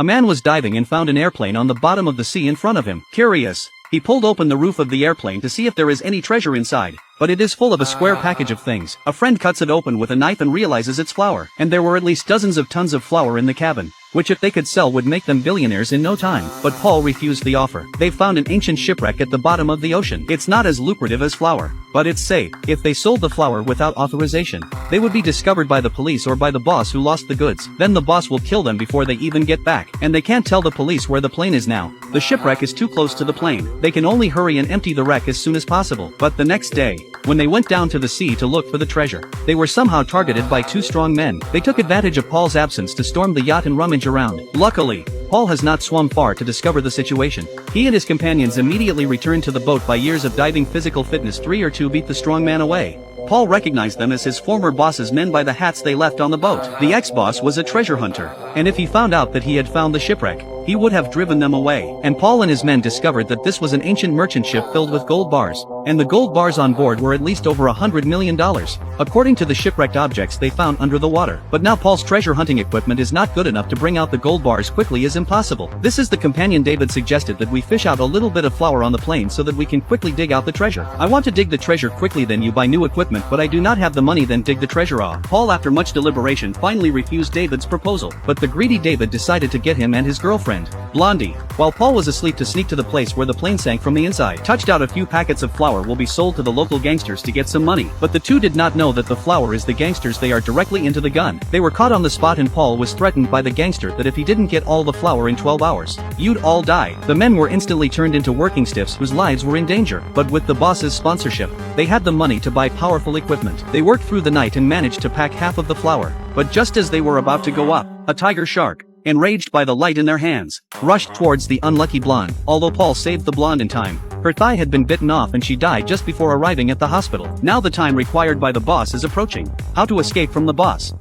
A man was diving and found an airplane on the bottom of the sea in front of him. Curious, he pulled open the roof of the airplane to see if there is any treasure inside. But it is full of a square package of things. A friend cuts it open with a knife and realizes it's flour. And there were at least dozens of tons of flour in the cabin, which if they could sell would make them billionaires in no time. But Paul refused the offer. They found an ancient shipwreck at the bottom of the ocean. It's not as lucrative as flour, but it's safe. If they sold the flour without authorization, they would be discovered by the police or by the boss who lost the goods. Then the boss will kill them before they even get back. And they can't tell the police where the plane is now. The shipwreck is too close to the plane. They can only hurry and empty the wreck as soon as possible. But the next day, when they went down to the sea to look for the treasure, they were somehow targeted by two strong men. They took advantage of Paul's absence to storm the yacht and rummage around. Luckily, Paul has not swum far to discover the situation. He and his companions immediately returned to the boat. By years of diving physical fitness, 3 or 2 beat the strong man away. Paul recognized them as his former boss's men by the hats they left on the boat. The ex-boss was a treasure hunter, and if he found out that he had found the shipwreck, he would have driven them away. And Paul and his men discovered that this was an ancient merchant ship filled with gold bars, and the gold bars on board were at least over $100 million, according to the shipwrecked objects they found under the water. But now Paul's treasure hunting equipment is not good enough to bring out the gold bars quickly is impossible. This is the companion David suggested that we fish out a little bit of flour on the plane so that we can quickly dig out the treasure. I want to dig the treasure quickly, then you buy new equipment, but I do not have the money, then dig the treasure off. Paul, after much deliberation, finally refused David's proposal, but the greedy David decided to get him and his girlfriend, Blondie, while Paul was asleep, to sneak to the place where the plane sank from the inside. Touched out a few packets of flour will be sold to the local gangsters to get some money, but the two did not know that the flour is the gangsters. They are directly into the gun. They were caught on the spot, and Paul was threatened by the gangster that if he didn't get all the flour in 12 hours, you'd all die. The men were instantly turned into working stiffs whose lives were in danger, but with the boss's sponsorship, they had the money to buy powerful equipment. They worked through the night and managed to pack half of the flour, but just as they were about to go up, a tiger shark, enraged by the light in their hands, rushed towards the unlucky blonde. Although Paul saved the blonde in time, her thigh had been bitten off and she died just before arriving at the hospital. Now the time required by the boss is approaching. How to escape from the boss?